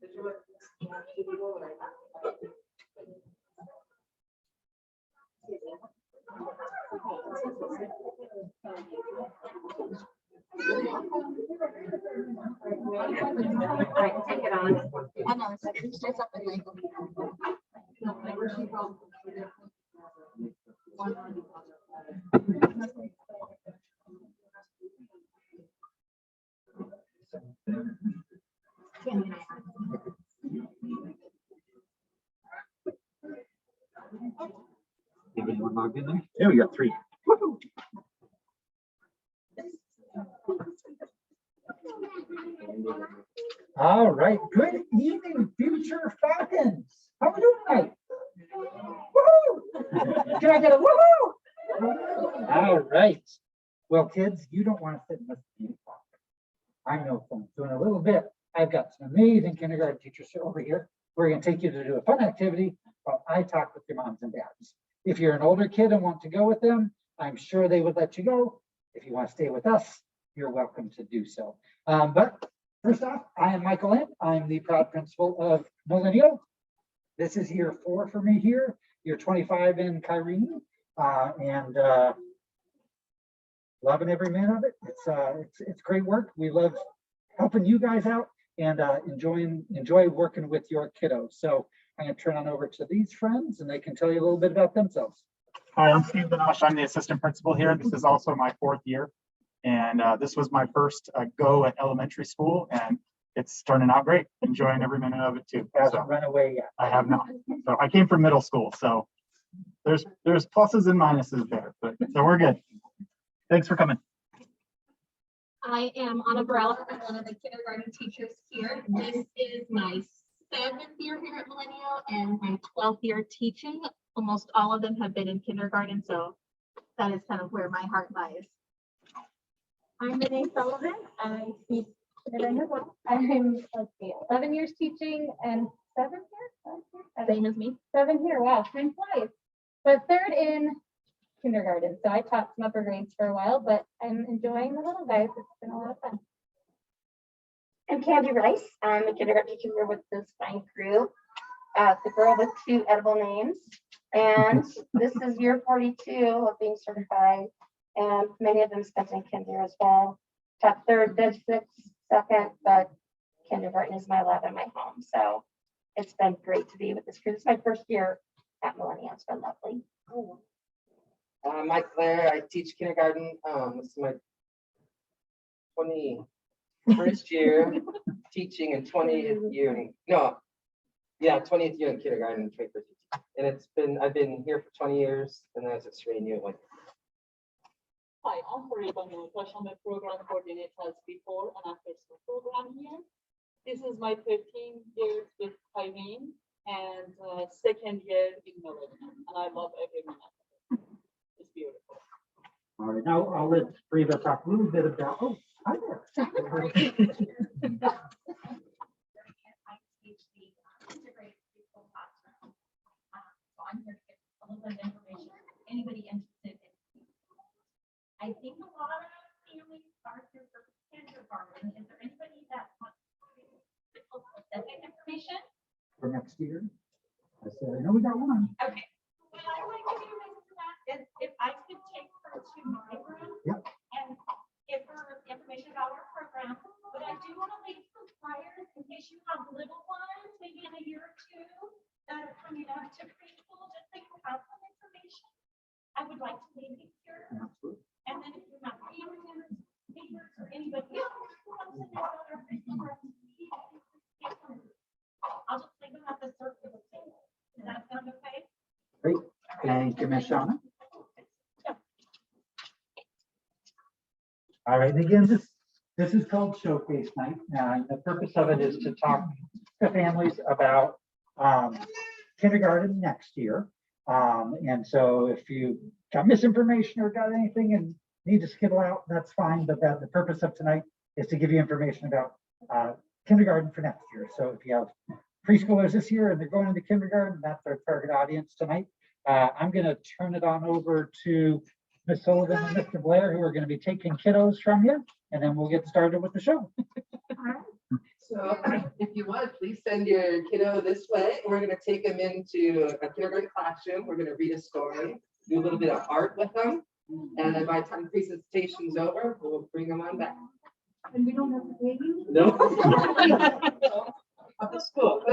Right, take it on. I know, it's like, it's just up and like. Everyone logged in there? Yeah, we got 3. All right. Good evening, future Falcons. How are we doing tonight? Woohoo! Can I get a woohoo? All right. Well, kids, you don't want to sit in this meeting. I know fun. So in a little bit, I've got some amazing kindergarten teachers over here. We're going to take you to do a fun activity while I talk with your moms and dads. If you're an older kid and want to go with them, I'm sure they would let you go. If you want to stay with us, you're welcome to do so. But first off, I am Michael Lind. I'm the proud principal of Milenio. This is year 4 for me here, year 25 in Kyrene, and loving every minute of it. It's great work. We love helping you guys out and enjoy working with your kiddos. So I'm going to turn on over to these friends, and they can tell you a little bit about themselves. Hi, I'm Steve Benosh. I'm the assistant principal here. This is also my 4th year. And this was my first go at elementary school, and it's turning out great. Enjoying every minute of it too. Hasn't run away yet. I have not. So I came from middle school, so there's pluses and minuses there, but so we're good. Thanks for coming. I am Anna Burrell, one of the kindergarten teachers here. This is my 7th year here at Milenio and my 12th year teaching. Almost all of them have been in kindergarten, so that is kind of where my heart lies. I'm Renee Sullivan. I teach kindergarten as well. I'm 11 years teaching and 7 here. Same as me. 7 here. Wow, time flies. But 3rd in kindergarten. So I taught some upper grades for a while, but I'm enjoying the little guys. It's been a lot of fun. I'm Candy Rice. I'm a kindergarten teacher here with this fine crew. The girl with 2 edible names. And this is year 42 of being certified. And many of them spent in kinder as well. Taught 3rd, 5th, 6th, 2nd, but kindergarten is my lab and my home. So it's been great to be with this crew. This is my first year at Milenio. It's been lovely. I'm Ckla. I teach kindergarten. This is my 21st year teaching and 20th year. 20th year in kindergarten, 21st year. And I've been here for 20 years, and I was at Readiness. Hi, I'm Maria Banuta. I'm a program coordinator before and after school program here. This is my 13 years with Kyrene and 2nd year in Milenio, and I love every minute of it. It's beautiful. All right, now I'll let Frida talk a little bit about. Oh, hi there. I teach the integrated preschool classroom. So I'm here to get a little bit of information. Anybody interested in? I think a lot of families are here for kindergarten. Is there anybody that wants specific information? For next year. I said, I know we got one. Okay. What I'd like to do is that is if I could take her to my room and give her information about our program, but I do want to leave some flyers in case you have little ones, maybe in a year or 2 that are coming up to preschool, just so you have some information. I would like to leave these here. Absolutely. And then if you have family members, neighbors, or anybody else who wants to know about our preschool program, I'll just leave them at the circular table. Does that sound okay? Great. Thank you, Ms. Shauna. All right, again, this is called Showcase Night. The purpose of it is to talk to families about kindergarten next year. And so if you got misinformation or got anything and need to skittle out, that's fine. But the purpose of tonight is to give you information about kindergarten for next year. So if you have preschoolers this year and they're going into kindergarten, that's our target audience tonight. I'm going to turn it on over to Ms. Sullivan and Mr. Blair, who are going to be taking kiddos from you, and then we'll get started with the show. All right. So if you want, please send your kiddo this way. We're gonna take them into a kindergarten classroom. We're gonna read a story, do a little bit of art with them. And then by the time the presentation's over, we'll bring them on back. And we don't have to pay you? No. Of the school.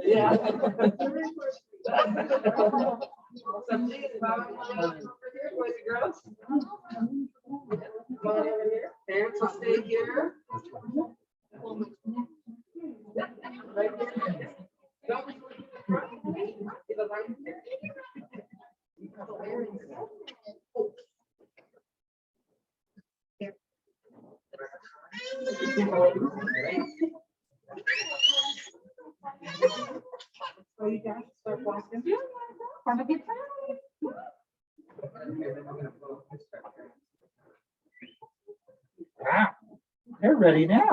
Yeah. So please, Bob, come on over here, boys and girls. Come on over here. Parents will stay here. Right there. Don't leave the front. Get a line there. So you guys start walking. Have a good time. Wow, they're ready now.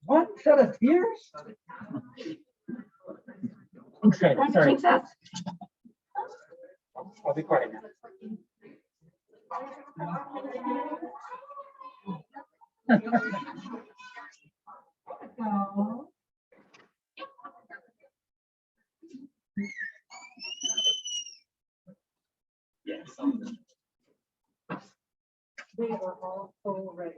One set of tears? Okay, sorry. I'll be quiet now. They are all so ready.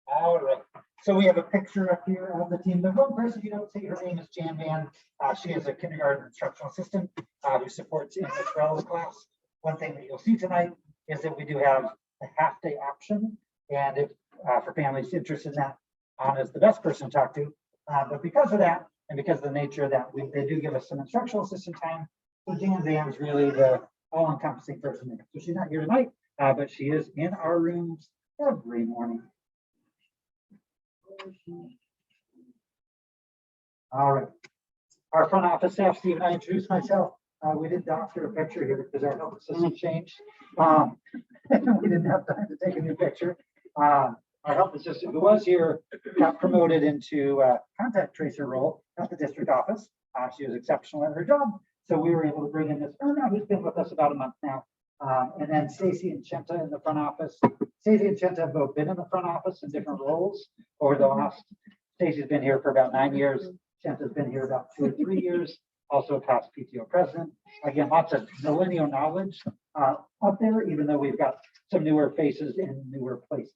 All right, so we have a picture up here of the team. The one person you don't see, her name is Jan Van. She is a kindergarten instructional assistant who supports in the Ckla class. One thing that you'll see tonight is that we do have a half-day option, and if for families interested in that, Anna's the best person to talk to. But because of that, and because of the nature of that, they do give us some instructional assistant time. So Jan Van is really the all-encompassing person there. So she's not here tonight, but she is in our rooms every morning. All right. Our front office staff, Steve and I introduced myself. We did doctor a picture here because our health assistant changed. We didn't have time to take a new picture. Our health assistant who was here got promoted into a contact tracer role at the district office. She was exceptional at her job. So we were able to bring in this girl now who's been with us about a month now. And then Stacy and Chenta in the front office. Stacy and Chenta have both been in the front office in different roles over the last. Stacy's been here for about 9 years. Chenta's been here about 2 or 3 years. Also a past PTO president. Again, lots of Milenio knowledge up there, even though we've got some newer faces in newer places.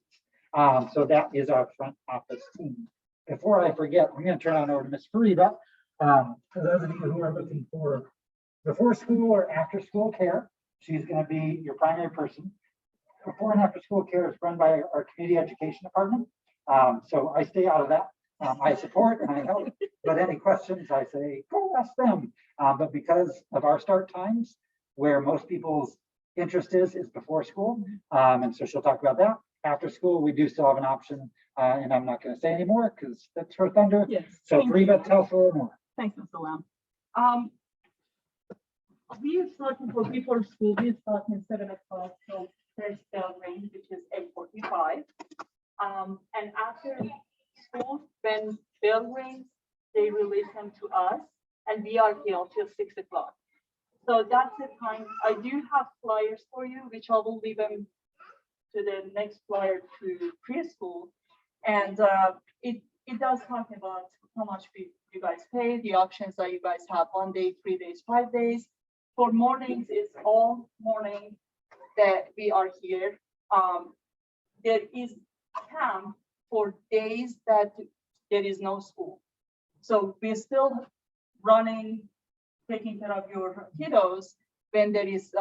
So that is our front office team. Before I forget, I'm going to turn on over to Miss Farida. For those of you who are looking for before school or after school care, she's going to be your primary person. Before and after school care is run by our community education department. So I stay out of that. I support and I help, but any questions I say, go ask them. But because of our start times, where most people's interest is before school. And so she'll talk about that. After school, we do still have an option, and I'm not going to say anymore because that's her thunder. Yes. So Farida, tell us a little more. Thanks, Mr. Lamb. We are starting for before school, we start in 7 o'clock, so first bell ring, which is 8:45. And after school, when bell rings, they release them to us, and we are here till 6 o'clock. So that's the time. I do have flyers for you, which I will leave them to the next flyer to preschool. And it does talk about how much you guys pay, the options that you guys have, 1 day, 3 days, 5 days. For mornings, it's all morning that we are here. There is camp for days that there is no school. So we're still running, taking care of your kiddos when there is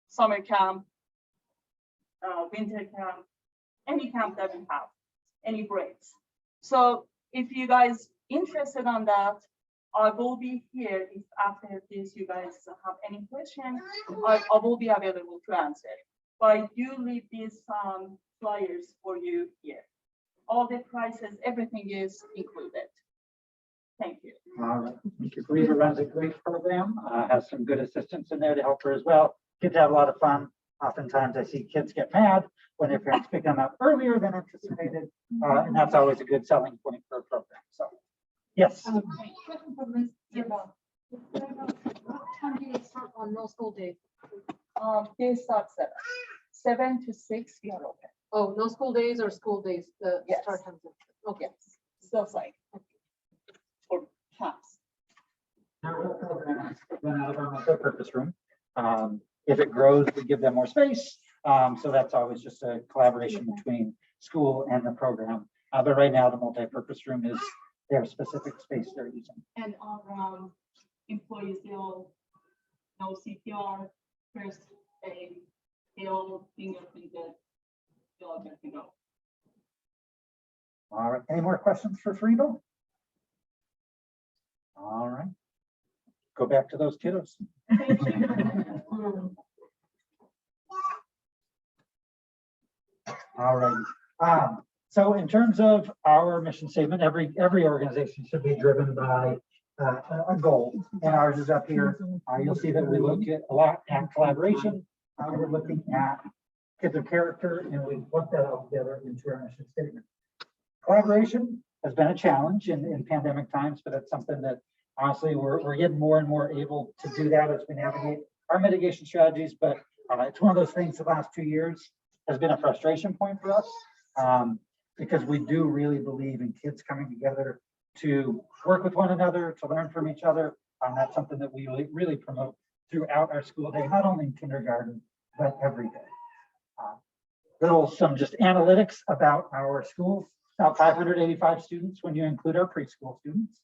summer camp, winter camp, any camp that we have, any breaks. So if you guys interested on that, I will be here. If after this you guys have any questions, I will be available to answer. But I do leave these flyers for you here. All the prices, everything is included. Thank you. All right. Farida runs a great program, has some good assistants in there to help her as well. Kids have a lot of fun. Oftentimes I see kids get mad when their parents pick them up earlier than anticipated. And that's always a good selling point for a program. So, yes. Question for Ms. Zerba. What time do you start on no school day? They start 7. 7 to 6, we are open. Oh, no school days or school days, the Yes. start times? Okay. Yes, still site. For class. Run out of our multi-purpose room. If it grows, we give them more space. So that's always just a collaboration between school and the program. But right now, the multi-purpose room is their specific space they're using. And our employees, they all know CPR, first aid, they all fingerprinted, they all get to go. All right, any more questions for Friedel? All right. Go back to those kiddos. All right. So in terms of our mission statement, every organization should be driven by a goal, and ours is up here. You'll see that we look at a lot at collaboration. We're looking at kids of character, and we put that all together into our mission statement. Collaboration has been a challenge in pandemic times, but it's something that honestly we're getting more and more able to do that as we navigate our mitigation strategies. But it's one of those things the last 2 years has been a frustration point for us, because we do really believe in kids coming together to work with one another, to learn from each other. That's something that we really promote throughout our school day, not only in kindergarten, but every day. Some just analytics about our school. About 585 students when you include our preschool students.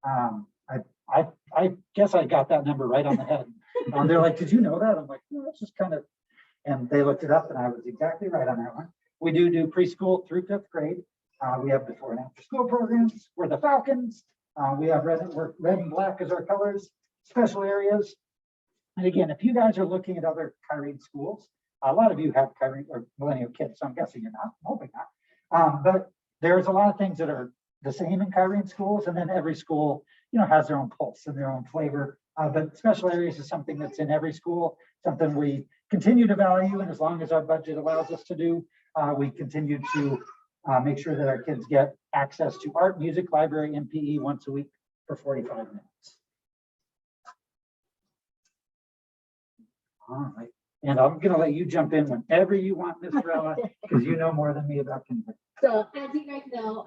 I guess I got that number right on the head. They're like, did you know that? I'm like, no, that's just kind of, and they looked it up and I was exactly right on that one. We do preschool through 5th grade. We have before and after school programs. We're the Falcons. We have red and black as our colors, special areas. And again, if you guys are looking at other Kyrene schools, a lot of you have Kyrene or Milenio kids, so I'm guessing you're not, I'm hoping not. But there's a lot of things that are the same in Kyrene schools, and then every school, has their own pulse and their own flavor. But special areas is something that's in every school, something we continue to value, and as long as our budget allows us to do, we continue to make sure that our kids get access to art, music, library, and PE once a week for 45 minutes. All right, and I'm gonna let you jump in whenever you want, Ms. Rella, because you know more than me about kindergarten. So as you guys know,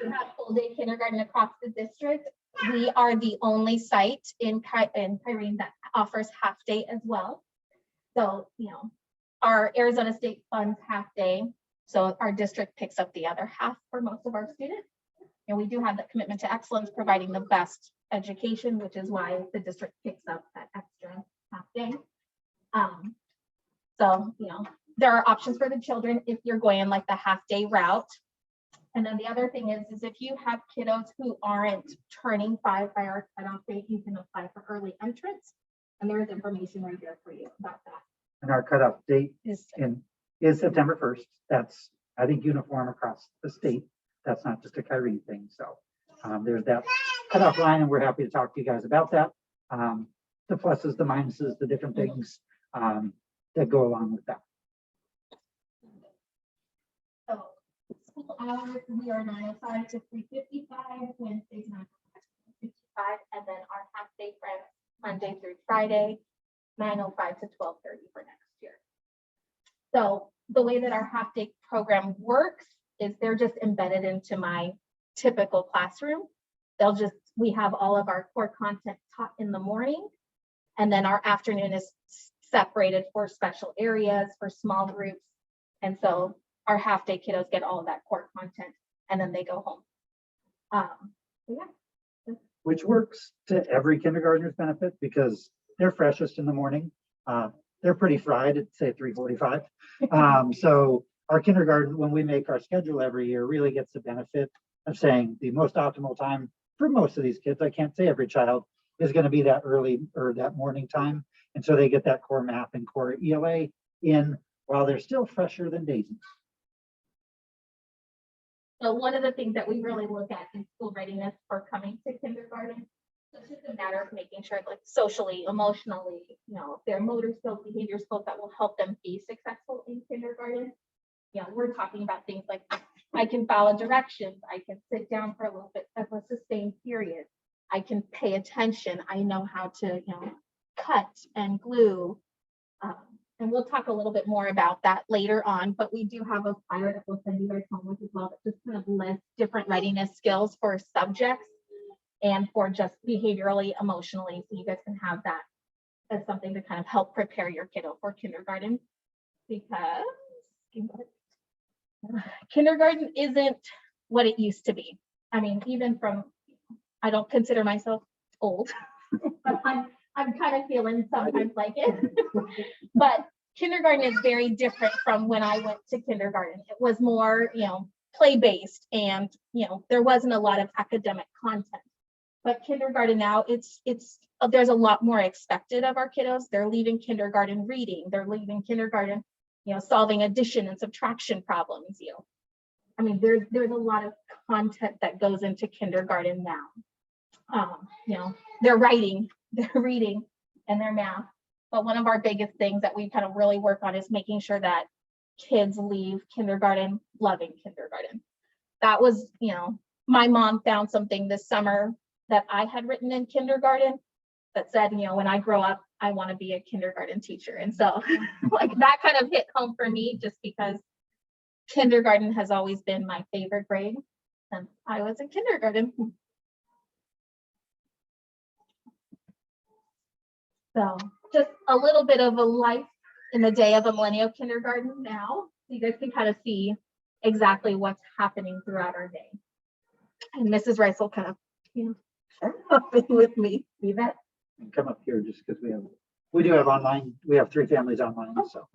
we have full day kindergarten across the district. We are the only site in Kyrene that offers half day as well. So, our Arizona State funds half day. So our district picks up the other half for most of our students. And we do have that commitment to excellence, providing the best education, which is why the district picks up that extra half day. So, there are options for the children if you're going like the half day route. And then the other thing is if you have kiddos who aren't turning 5 by our cutoff date, you can apply for early entrance. And there is information right there for you about that. And our cutoff date Is is September 1st. That's, I think, uniform across the state. That's not just a Kyrene thing. So there's that cutoff line, and we're happy to talk to you guys about that. The pluses, the minuses, the different things that go along with that. So school hours, we are 9:05 to 3:55, Wednesdays 9:05 to 3:55, and then our half day friends, Monday through Friday, 9:05 to 12:30 for next year. So the way that our half day program works is they're just embedded into my typical classroom. We have all of our core content taught in the morning, and then our afternoon is separated for special areas, for small groups. And so our half day kiddos get all of that core content, and then they go home. So yeah. Which works to every kindergartner's benefit because they're freshest in the morning. They're pretty fried at say 3:45. So our kindergarten, when we make our schedule every year, really gets the benefit of saying the most optimal time for most of these kids, I can't say every child, is going to be that early or that morning time. And so they get that core math and core ELA in while they're still fresher than daisies. So one of the things that we really look at in school readiness for coming to kindergarten, it's just a matter of making sure like socially, emotionally, their motor skills, behavior skills that will help them be successful in kindergarten. We're talking about things like I can follow directions, I can sit down for a little bit of a sustained period. I can pay attention. I know how to, cut and glue. And we'll talk a little bit more about that later on, but we do have a flyer that we'll send you guys home with as well that just kind of lists different readiness skills for subjects and for just behaviorally, emotionally. So you guys can have that as something to kind of help prepare your kiddo for kindergarten, because kindergarten isn't what it used to be. I mean, even from, I don't consider myself old, but I'm kind of feeling sometimes like it. But kindergarten is very different from when I went to kindergarten. It was more, play-based, and, there wasn't a lot of academic content. But kindergarten now, there's a lot more expected of our kiddos. They're leaving kindergarten reading. They're leaving kindergarten, solving addition and subtraction problems. I mean, there's a lot of content that goes into kindergarten now. They're writing, they're reading, and their math. But one of our biggest things that we kind of really work on is making sure that kids leave kindergarten loving kindergarten. That was, my mom found something this summer that I had written in kindergarten that said, when I grow up, I want to be a kindergarten teacher. And so like that kind of hit home for me, just because kindergarten has always been my favorite grade since I was in kindergarten. So just a little bit of a life in the day of a Milenio kindergarten now. So you guys can kind of see exactly what's happening throughout our day. And Mrs. Rice will kind of, hop in with me. See that? Come up here just because we do have online, we have 3 families online, so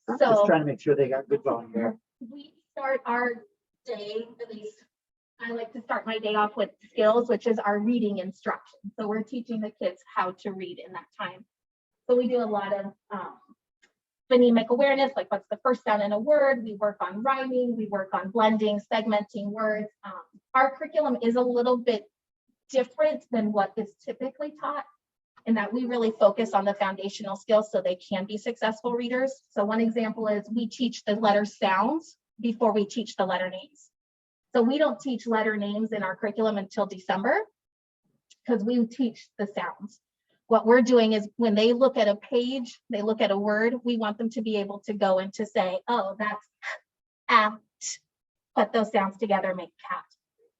just So trying to make sure they got good volume here. we start our day, at least I like to start my day off with skills, which is our reading instruction. So we're teaching the kids how to read in that time. So we do a lot of phonemic awareness, like what's the first sound in a word. We work on rhyming, we work on blending, segmenting words. Our curriculum is a little bit different than what is typically taught, in that we really focus on the foundational skills so they can be successful readers. So one example is we teach the letter sounds before we teach the letter names. So we don't teach letter names in our curriculum until December, because we teach the sounds. What we're doing is when they look at a page, they look at a word, we want them to be able to go and to say, oh, that's at, put those sounds together, make cat,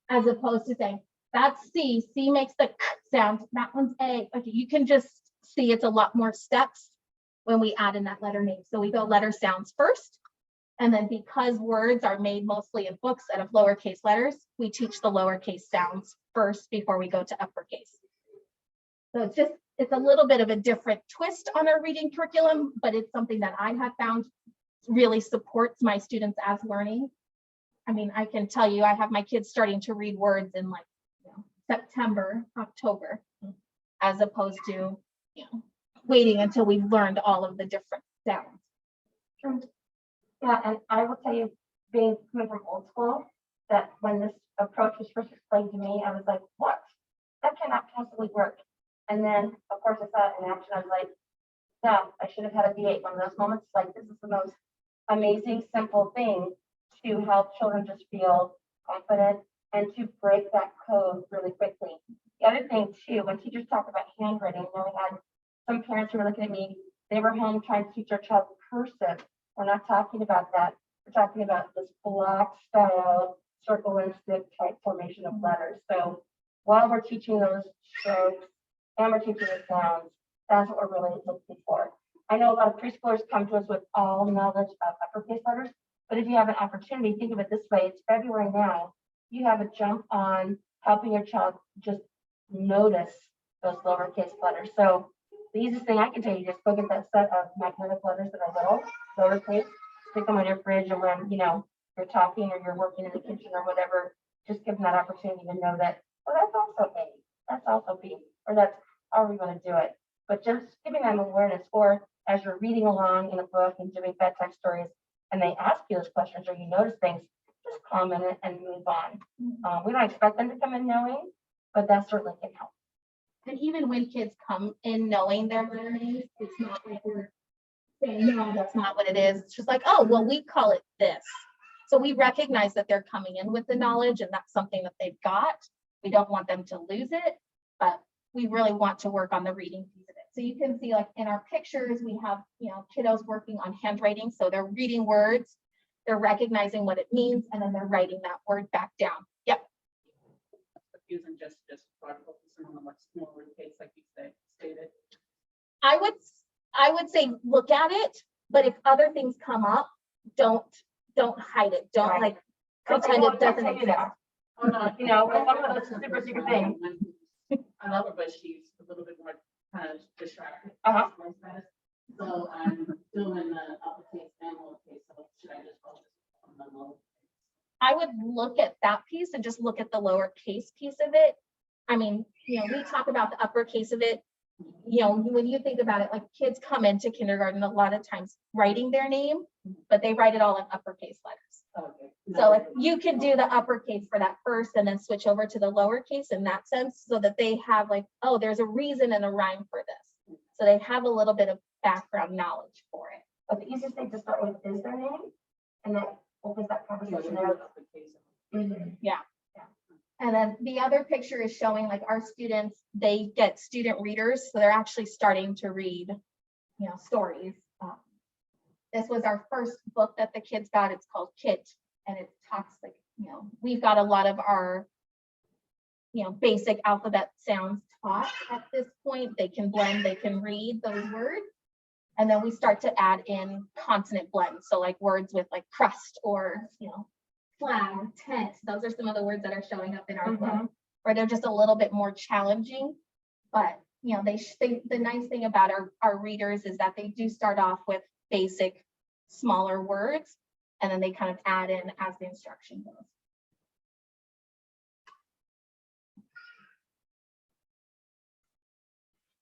as opposed to saying, that's C, C makes the k sound, that one's A. Okay, you can just see it's a lot more steps when we add in that letter name. So we go letter sounds first. And then because words are made mostly in books out of lowercase letters, we teach the lowercase sounds first before we go to uppercase. So it's a little bit of a different twist on our reading curriculum, but it's something that I have found really supports my students as learning. I mean, I can tell you, I have my kids starting to read words in like, September, October, as opposed to, waiting until we've learned all of the different sounds. Sure. Yeah, and I will tell you, coming from old school, that when this approach was first explained to me, I was like, what? That cannot possibly work. And then, of course, I saw it in action. I was like, yeah, I should have had a V8. One of those moments, like, this is the most amazing, simple thing to help children just feel confident and to break that code really quickly. The other thing, too, when teachers talk about handwriting, we had some parents who were looking at me, they were home trying to teach their child cursive. We're not talking about that. We're talking about this block style, circle and stick type formation of letters. So while we're teaching those strokes and we're teaching the sounds, that's what we're really looking for. I know a lot of preschoolers come to us with all knowledge of uppercase letters, but if you have an opportunity, think of it this way, it's February now, you have a jump on helping your child just notice those lowercase letters. So the easiest thing I can tell you, just go get that set of magnetic letters that are little, lowercase, stick them on your fridge, and when you're talking or you're working in the kitchen or whatever, just give them that opportunity to know that, oh, that's also A, that's also B, or that's how we're going to do it. But just giving them awareness, or as you're reading along in a book and doing bedtime stories, and they ask you those questions or you notice things, just comment it and move on. We don't expect them to come in knowing, but that certainly can help. And even when kids come in knowing their letter names, it's not like we're saying, no, that's not what it is. It's just like, oh, well, we call it this. So we recognize that they're coming in with the knowledge and that's something that they've got. We don't want them to lose it, but we really want to work on the reading piece of it. So you can see like in our pictures, we have, kiddos working on handwriting. So they're reading words, they're recognizing what it means, and then they're writing that word back down. Yep. Using just focusing on the much smaller case, like you stated. I would say look at it, but if other things come up, don't hide it. Don't Right. like pretend it doesn't exist. Oh, no, one of those super secret things. I love her, but she's a little bit more kind of distracted. Uh-huh. So I'm doing the uppercase and lowercase, so should I just focus on the lower? I would look at that piece and just look at the lowercase piece of it. I mean, we talk about the uppercase of it. When you think about it, like kids come into kindergarten a lot of times writing their name, but they write it all in uppercase letters. Okay. So if you can do the uppercase for that first and then switch over to the lowercase in that sense, so that they have like, oh, there's a reason and a rhyme for this. So they have a little bit of background knowledge for it. But the easiest thing to start with is their name, and then opens that conversation out. Mhm. And then the other picture is showing like our students, they get student readers. So they're actually starting to read, stories. This was our first book that the kids got. It's called Kit. And it talks like, we've got a lot of our, basic alphabet sounds taught at this point. They can blend, they can read those words. And then we start to add in consonant blends. So like words with like crust or, flag, tent. Those are some of the words that are showing up in our book, or they're just a little bit more challenging. But, the nice thing about our readers is that they do start off with basic, smaller words, and then they kind of add in as the instruction goes.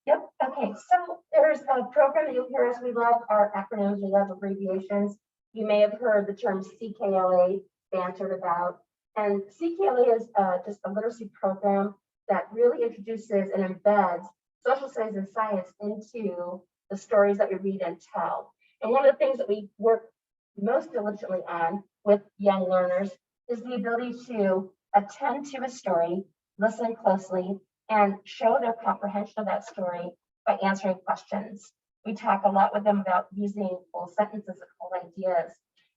Yep, okay, so there's a program that you'll hear us, we love our acronyms, we love abbreviations. You may have heard the term CKLA bantered about. And CKLA is just a literacy program that really introduces and embeds social studies and science into the stories that we read and tell. And one of the things that we work most diligently on with young learners is the ability to attend to a story, listen closely, and show their comprehension of that story by answering questions. We talk a lot with them about using full sentences and full ideas.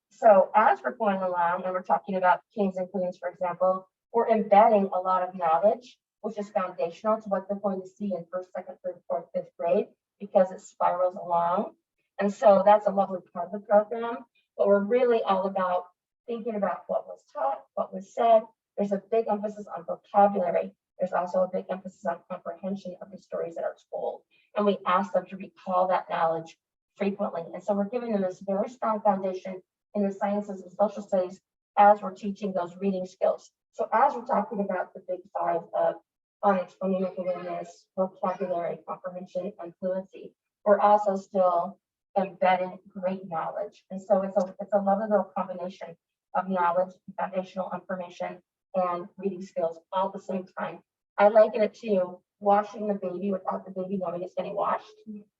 So as we're going along and we're talking about kings and queens, for example, we're embedding a lot of knowledge, which is foundational to what they're going to see in first, second, third, fourth, fifth grade, because it spirals along. And so that's a lovely part of the program, but we're really all about thinking about what was taught, what was said. There's a big emphasis on vocabulary. There's also a big emphasis on comprehension of the stories that are told. And we ask them to recall that knowledge frequently. And so we're giving them this very strong foundation in the sciences and social studies as we're teaching those reading skills. So as we're talking about the big five of phonics, phonemic awareness, vocabulary, comprehension, and fluency, we're also still embedding great knowledge. And so it's a lovely little combination of knowledge, foundational information, and reading skills all at the same time. I liken it to washing the baby without the baby knowing it's getting washed.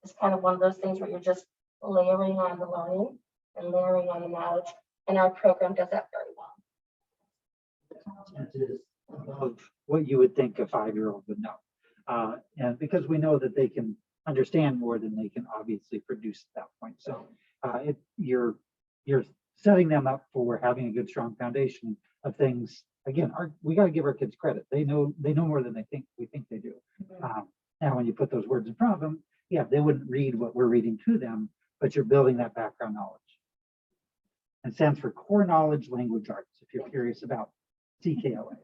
It's kind of one of those things where you're just layering on the learning and layering on the knowledge. And our program does that very well. It is above what you would think a 5-year-old would know. And because we know that they can understand more than they can obviously produce at that point. So you're setting them up for having a good, strong foundation of things. Again, we got to give our kids credit. They know more than we think they do. Now, when you put those words in front of them, yeah, they wouldn't read what we're reading to them, but you're building that background knowledge. It stands for Core Knowledge Language Arts, if you're curious about CKLA.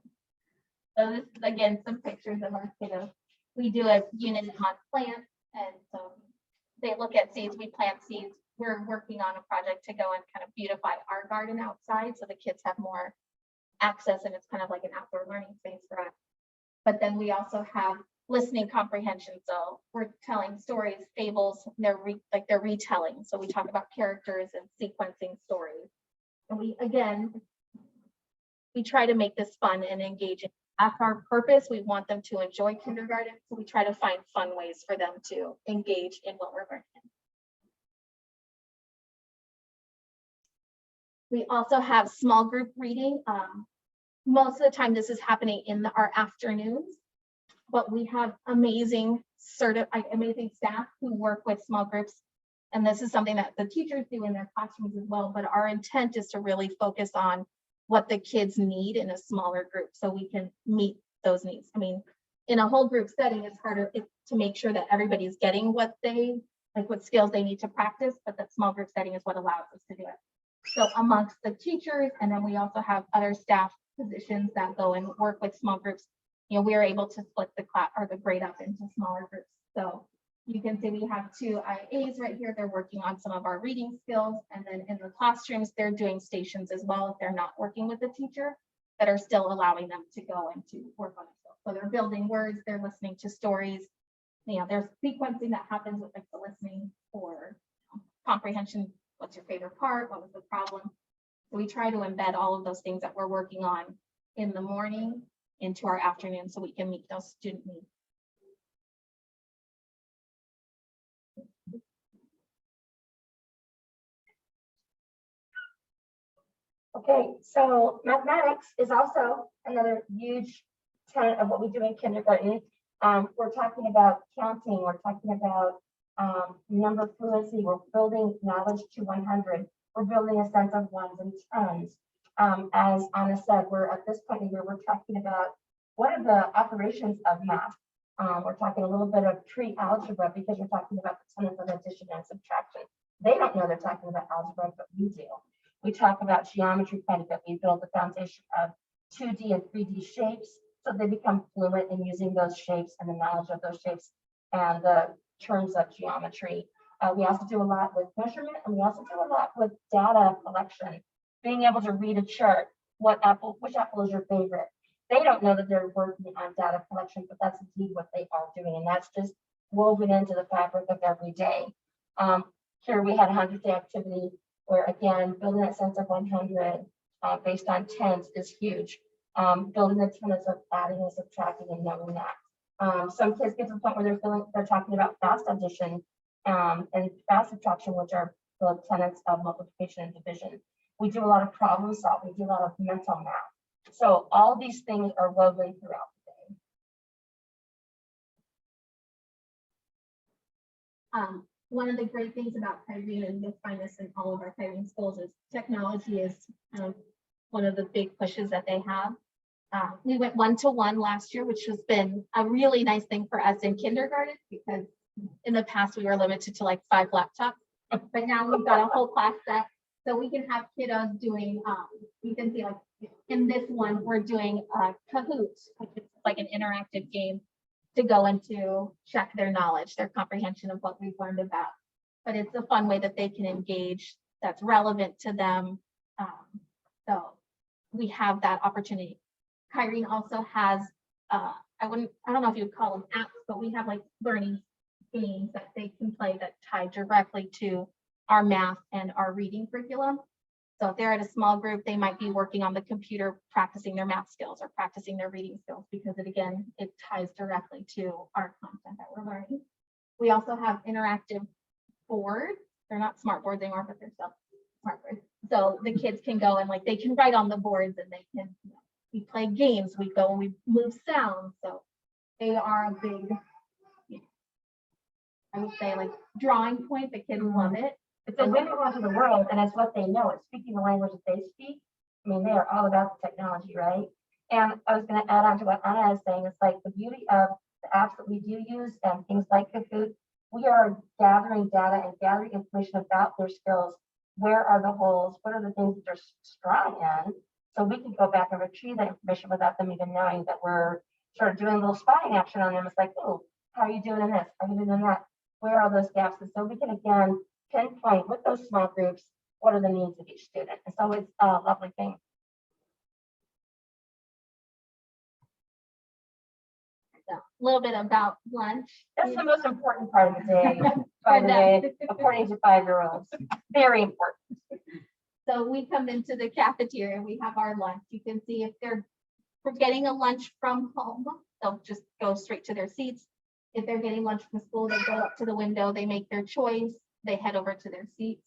So this is again some pictures of our kiddos. We do a unit on plants, and so they look at seeds, we plant seeds. We're working on a project to go and kind of beautify our garden outside so the kids have more access, and it's kind of like an outdoor learning space for us. But then we also have listening comprehension. So we're telling stories, fables, they're retelling. So we talk about characters and sequencing stories. And we try to make this fun and engaging. That's our purpose. We want them to enjoy kindergarten. So we try to find fun ways for them to engage in what we're learning. We also have small group reading. Most of the time this is happening in our afternoons. but we have amazing amazing staff who work with small groups. And this is something that the teachers do in their classrooms as well, but our intent is to really focus on what the kids need in a smaller group so we can meet those needs. I mean, in a whole group setting, it's harder to make sure that everybody's getting what skills they need to practice, but that small group setting is what allows us to do it. So amongst the teachers, and then we also have other staff positions that go and work with small groups, we are able to split the class or the grade up into smaller groups. So you can see we have 2 IAs right here. They're working on some of our reading skills. And then in the classrooms, they're doing stations as well if they're not working with the teacher, that are still allowing them to go and to work on it. So they're building words, they're listening to stories. There's sequencing that happens with the listening for comprehension. What's your favorite part? What was the problem? So we try to embed all of those things that we're working on in the morning into our afternoon so we can meet those student needs. Okay, so mathematics is also another huge tenet of what we do in kindergarten. We're talking about counting, we're talking about number fluency, we're building knowledge to 100, we're building a sense of ones and tens. As Anna said, we're at this point in the year, we're talking about what are the operations of math. We're talking a little bit of pre-algebra because we're talking about the tenets of addition and subtraction. They don't know they're talking about algebra, but we do. We talk about geometry quite a bit. We build the foundation of 2D and 3D shapes so they become fluent in using those shapes and the knowledge of those shapes and the terms of geometry. We also do a lot with measurement, and we also do a lot with data collection, being able to read a chart, which apple is your favorite. They don't know that they're working on data collection, but that's indeed what they are doing, and that's just woven into the fabric of every day. Here we had a 100-day activity where, again, building that sense of 100 based on tens is huge. Building the tenets of adding and subtracting and knowing that. Some kids get to the point where they're talking about fast addition and fast subtraction, which are the tenets of multiplication and division. We do a lot of problem solving, we do a lot of mental math. So all these things are woven throughout the day. One of the great things about Kyrene, and you'll find this in all of our Kyrene schools, is technology is one of the big pushes that they have. We went 1-to-1 last year, which has been a really nice thing for us in kindergarten, because in the past we were limited to like 5 laptops, but now we've got a whole class set. So we can have kiddos doing, you can see like in this one, we're doing Kahoot, which is like an interactive game to go into check their knowledge, their comprehension of what we've learned about. But it's a fun way that they can engage that's relevant to them. So we have that opportunity. Kyrene also has, I don't know if you would call them apps, but we have like learning games that they can play that tie directly to our math and our reading curriculum. So if they're at a small group, they might be working on the computer, practicing their math skills or practicing their reading skills, because it ties directly to our content that we're learning. We also have interactive boards. They're not smart boards anymore, but they're still smart boards. So the kids can go and like, they can write on the boards, and they can, we play games, we go and we move sounds. So they are a big, I would say, like drawing point. The kids love it. It's a window onto the world, and it's what they know. It's speaking the language that they speak. I mean, they are all about the technology, right? And I was going to add on to what Anna is saying. It's like the beauty of the apps that we do use and things like Kahoot. We are gathering data and gathering information about their skills. Where are the holes? What are the things that they're strong in? So we can go back and retrieve that information without them even knowing that we're sort of doing a little spotting action on them. It's like, oh, how are you doing in this? How are you doing in that? Where are those gaps? And so we can, again, pinpoint with those small groups, what are the needs of each student. And so it's a lovely thing. So a little bit about lunch. That's the most important part of the day, by the way, according to 5-year-olds. Very important. So we come into the cafeteria, we have our lunch. You can see if they're getting a lunch from home, they'll just go straight to their seats. If they're getting lunch from school, they go up to the window, they make their choice, they head over to their seats,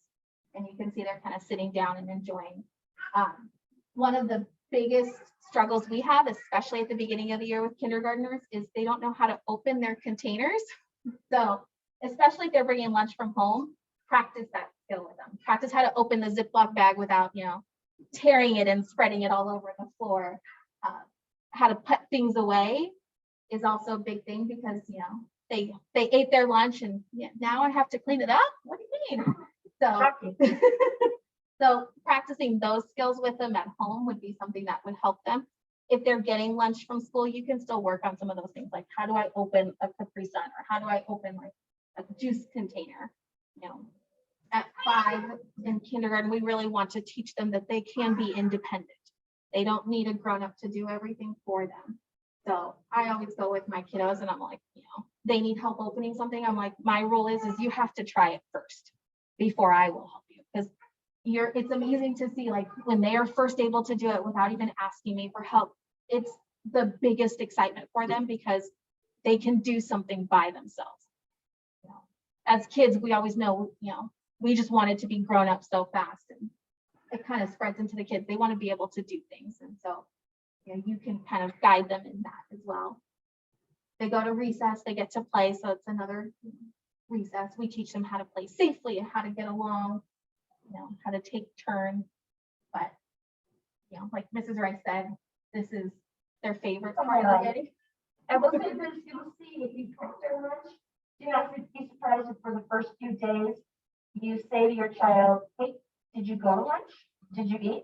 and you can see they're kind of sitting down and enjoying. One of the biggest struggles we have, especially at the beginning of the year with kindergartners, is they don't know how to open their containers. So especially if they're bringing lunch from home, practice that skill with them. Practice how to open the Ziploc bag without, tearing it and spreading it all over the floor. How to put things away is also a big thing because, they ate their lunch and now I have to clean it up. What do you mean? So, so practicing those skills with them at home would be something that would help them. If they're getting lunch from school, you can still work on some of those things, like how do I open a Capri Sun, or how do I open like a juice container? At 5 in kindergarten, we really want to teach them that they can be independent. They don't need a grown-up to do everything for them. So I always go with my kiddos and I'm like, they need help opening something. I'm like, my rule is you have to try it first before I will help you. Because it's amazing to see, like, when they are first able to do it without even asking me for help, it's the biggest excitement for them because they can do something by themselves. As kids, we always know, we just wanted to be grown up so fast, and it kind of spreads into the kids. They want to be able to do things. And so, you can kind of guide them in that as well. They go to recess, they get to play. So it's another recess. We teach them how to play safely and how to get along, how to take turns. But, like Mrs. Rice said, this is their favorite part of the day. And what's good is you'll see if you cook their lunch, you're not be surprised if for the first few days you say to your child, hey, did you go to lunch? Did you eat?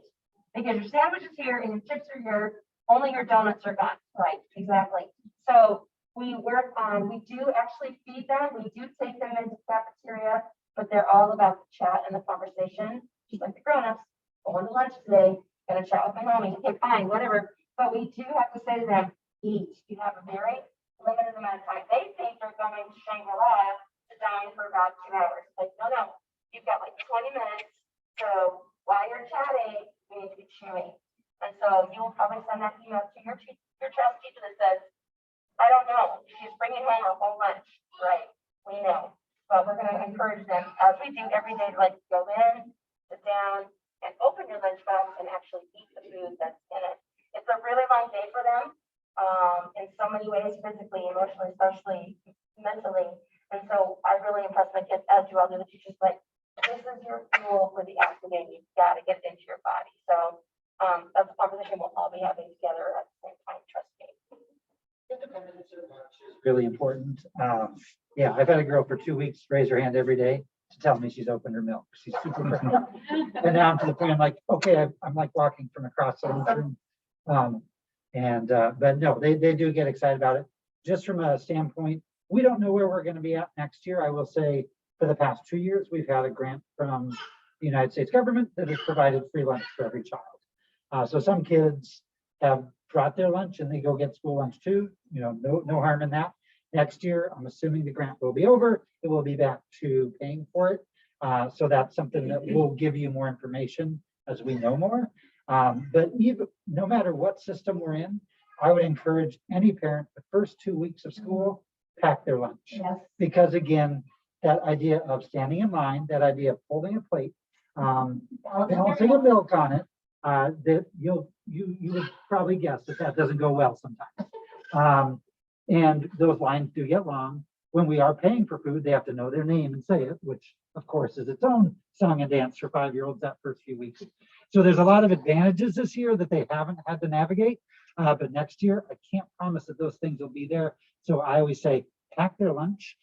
Because your sandwich is here and your chips are here, only your donuts are gone. Right, exactly. So we work on, we do actually feed them. We do take them into cafeteria, but they're all about the chat and the conversation, just like the grown-ups. Going to lunch today, gonna chat with my mommy. Okay, fine, whatever. But we do have to say to them, eat. You have a very limited amount of time. They think they're going to Shangri-La to dine for about 2 hours. Like, no, you've got like 20 minutes. So while you're chatting, we need to be chewing. And so you'll probably send that email to your child's teacher that says, I don't know, she's bringing home her whole lunch. Right, we know. But we're going to encourage them, as we do every day, like go in, sit down, and open your lunchbox and actually eat the food that's in it. It's a really long day for them, in so many ways, physically, emotionally, socially, mentally. And so I really impress my kids, as do all the other teachers, like, this is your fuel for the active day. You've got to get it into your body. So that's a conversation we'll all be having together at the same time, trust me. Really important. Yeah, I've had a girl for 2 weeks raise her hand every day to tell me she's opened her milk. She's super proud. And now I'm to the point, I'm like, okay, I'm like walking from across the room. But no, they do get excited about it. Just from a standpoint, we don't know where we're going to be at next year. I will say for the past 2 years, we've had a grant from the United States government that has provided free lunch for every child. So some kids have brought their lunch and they go get school lunch too. No harm in that. Next year, I'm assuming the grant will be over. It will be back to paying for it. So that's something that will give you more information as we know more. But even no matter what system we're in, I would encourage any parent the first 2 weeks of school, pack their lunch. Yes. Because again, that idea of standing in line, that idea of holding a plate, balancing a milk on it, that you would probably guess that doesn't go well sometimes. And those lines do get long. When we are paying for food, they have to know their name and say it, which of course is its own song and dance for 5-year-olds that first few weeks. So there's a lot of advantages this year that they haven't had to navigate. But next year, I can't promise that those things will be there. So I always say, pack their lunch.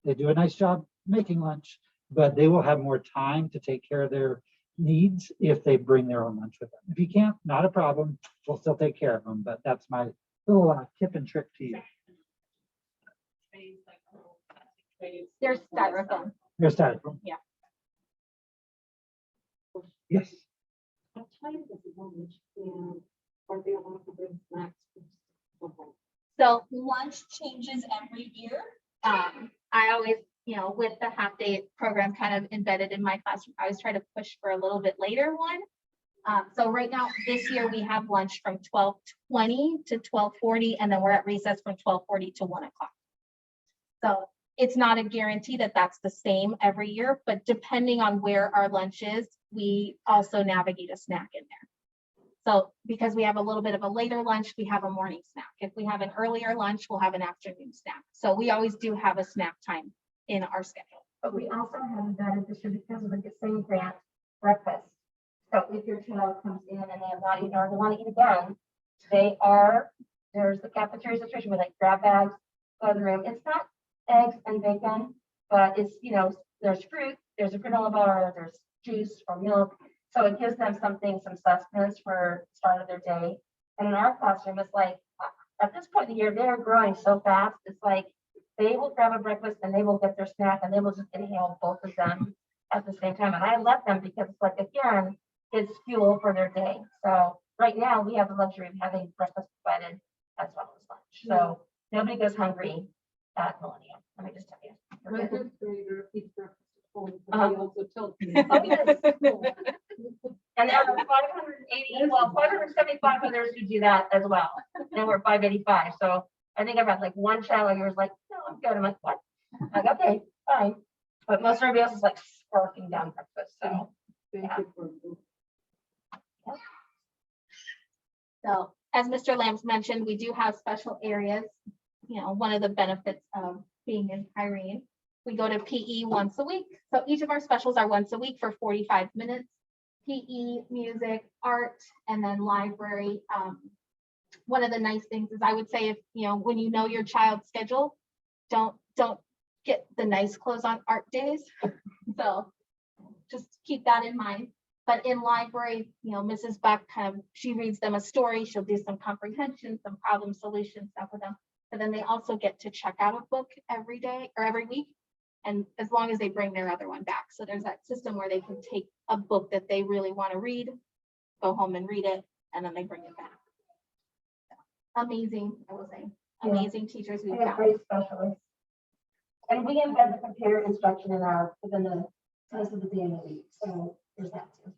They do a nice job making lunch, but they will have more time to take care of their needs if they bring their own lunch with them. If you can't, not a problem. We'll still take care of them. But that's my little tip and trick to you. There's styrofoam. There's styrofoam. Yeah. Yes. What time does it lunch and are they allowed to bring snacks? So lunch changes every year. I always, with the half day program kind of embedded in my classroom, I always try to push for a little bit later one. So right now, this year we have lunch from 12:20 to 12:40, and then we're at recess from 12:40 to 1 o'clock. So it's not a guarantee that that's the same every year, but depending on where our lunch is, we also navigate a snack in there. So because we have a little bit of a later lunch, we have a morning snack. If we have an earlier lunch, we'll have an afternoon snack. So we always do have a snack time in our schedule. But we also have that addition because of the same grant breakfast. So if your child comes in and they have not eaten or they want to eat again, there's the cafeteria situation where they grab bags, go to the room. It's not eggs and bacon, but it's, there's fruit, there's a granola bar, there's juice or milk. So it gives them something, some sustenance for the start of their day. And in our classroom, it's like, at this point in the year, they're growing so fast. It's like, they will grab a breakfast and they will get their snack and they will just inhale both of them at the same time. And I let them because it's like, again, it's fuel for their day. So right now we have the luxury of having breakfast provided as well as lunch. So nobody goes hungry at Milenio. Let me just tell you. My third grader eats breakfast at home, but Uh-huh. he also tells me. Oh, yes. And there are 580, well, 575 others who do that as well. And we're 585. So I think I've had like one child who was like, no, I'm good. I'm like, what? I'm like, okay, fine. But most everybody else is like sparking down breakfast. So Thank Yeah. you for. So as Mr. Lambs mentioned, we do have special areas. One of the benefits of being in Kyrene, we go to PE once a week. So each of our specials are once a week for 45 minutes. PE, music, art, and then library. One of the nice things is I would say if, when you know your child's schedule, don't get the nice clothes on art days. So just keep that in mind. But in library, Mrs. Buck she reads them a story. She'll do some comprehension, some problem solution stuff with them. But then they also get to check out a book every day or every week. And as long as they bring their other one back. So there's that system where they can take a book that they really want to read, go home and read it, and then they bring it back. Amazing, I will say, amazing teachers we we've have got. great specialists. And we embed the computer instruction within the test of the day and the week. So there's that too.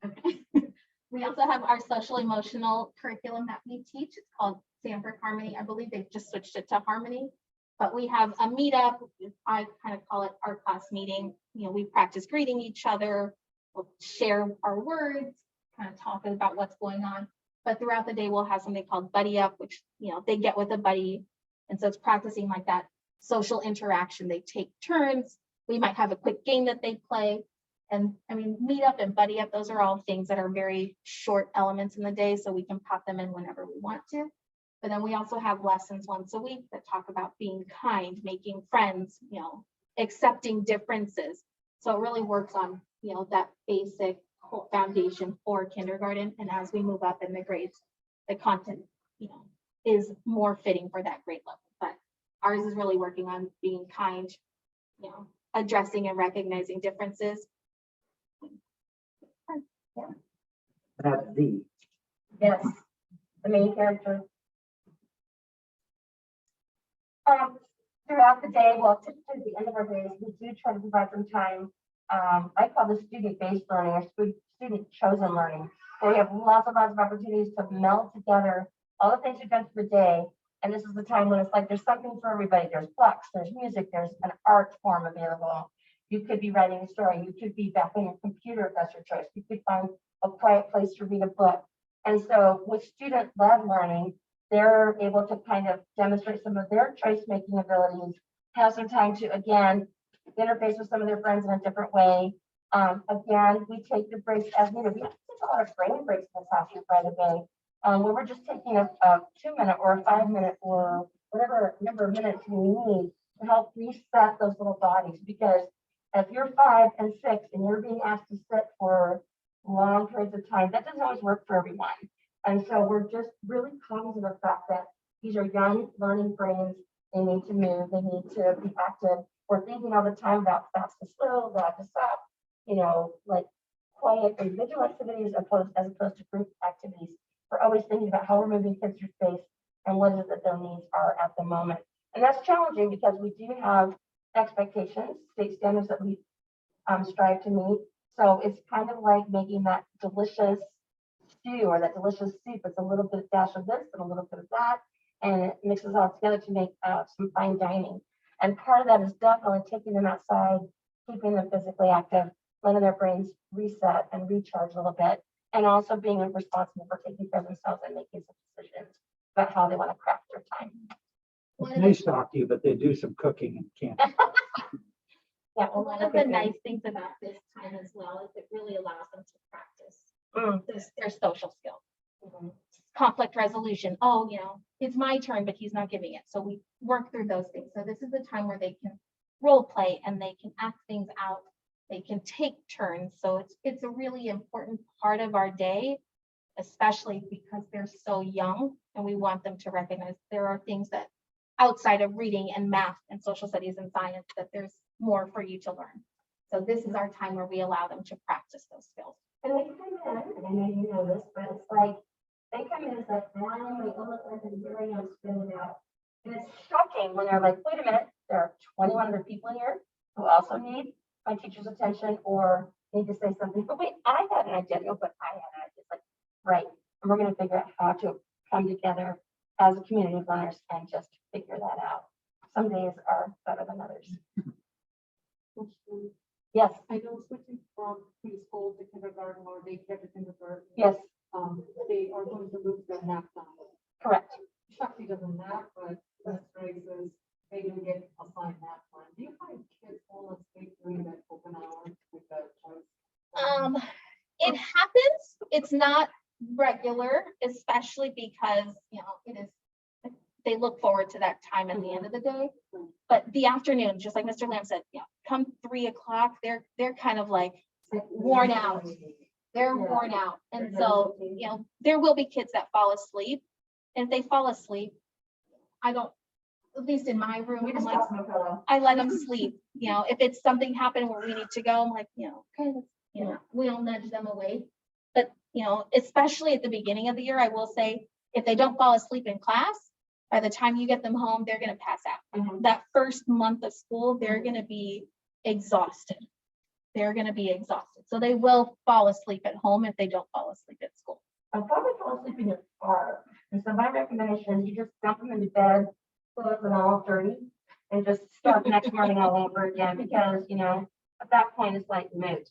Okay. We also have our social emotional curriculum that we teach. It's called Sanford Harmony. I believe they've just switched it to Harmony. But we have a meetup. I kind of call it our class meeting. We practice greeting each other. We'll share our words, kind of talk about what's going on. But throughout the day, we'll have something called Buddy Up, which, they get with a buddy. And so it's practicing like that social interaction. They take turns. We might have a quick game that they play. And I mean, meet up and buddy up, those are all things that are very short elements in the day, so we can pop them in whenever we want to. But then we also have lessons once a week that talk about being kind, making friends, accepting differences. So it really works on, that basic foundation for kindergarten. And as we move up in the grades, the content, is more fitting for that grade level. But ours is really working on being kind, addressing and recognizing differences. That's the. Yes, the main character. Throughout the day, well, typically at the end of our days, we do try to provide some time. I call this student-based learning or student-chosen learning, where we have lots and lots of opportunities to meld together all the things we've done for the day. And this is the time when it's like there's something for everybody. There's books, there's music, there's an art form available. You could be writing a story. You could be back on your computer if that's your choice. You could find a quiet place to read a book. And so with student-led learning, they're able to kind of demonstrate some of their choice-making abilities, have some time to, again, interface with some of their friends in a different way. Again, we take the breaks as needed. We have to take a lot of brain breaks in this house by the day, where we're just taking a 2-minute or a 5-minute or whatever number of minutes we need to help reset those little bodies. Because if you're 5 and 6 and you're being asked to sit for long periods of time, that doesn't always work for everyone. And so we're just really cognizant of the fact that these are young learning brains. They need to move, they need to be active. We're thinking all the time about fast to slow, loud to stop, like quiet individual activities as opposed to group activities. We're always thinking about how we're moving kids through space and what is it that their needs are at the moment. And that's challenging because we do have expectations, state standards that we strive to meet. So it's kind of like making that delicious stew or that delicious soup. It's a little bit of dash of this and a little bit of that, and it mixes all together to make some fine dining. And part of that is definitely taking them outside, keeping them physically active, letting their brains reset and recharge a little bit, and also being responsible for taking care of themselves and making some decisions about how they want to craft their time. They stalk you, but they do some cooking and can't. Yeah, One of the nice things about this time as well is it really allows them to practice their social skills. Conflict resolution. Oh, it's my turn, but he's not giving it. So we work through those things. So this is the time where they can role play and they can act things out. They can take turns. So it's a really important part of our day, especially because they're so young and we want them to recognize there are things that outside of reading and math and social studies and science that there's more for you to learn. So this is our time where we allow them to practice those skills. And they come in, and I know you know this, but it's like, they come in, it's like, why am I all like and here I am spinning out? And it's shocking when they're like, wait a minute, there are 21 other people in here who also need my teacher's attention or need to say something. But wait, I had an idea, no, but I had an idea. It's like, right. And we're going to figure out how to come together as a community of learners and just figure that out. Some days are better than others. Yes, I know switching from preschool to kindergarten or daycare to kindergarten. yes, They are going to lose their nap time. correct. Shakti doesn't nap, but Miss Ray says they do get assigned nap time. Do you find kids fall asleep during that open hour with that choice? It happens. It's not regular, especially because it is. They look forward to that time at the end of the day. But the afternoon, just like Mr. Lamb said, come 3 o'clock, they're kind of like worn out. They're worn out. And so, there will be kids that fall asleep. And if they fall asleep, I don't, at least in my room, I'm like, I let them sleep. If it's something happened where we need to go, I'm like, okay, we'll nudge them away. But, especially at the beginning of the year, I will say, if they don't fall asleep in class, by the time you get them home, they're going to pass out. That first month of school, they're going to be exhausted. So they will fall asleep at home if they don't fall asleep at school. I'll probably fall asleep in your car. And so my recommendation is you just dump them into bed, clothes and all dirty, and just start next morning all over again, because, at that point it's like moot.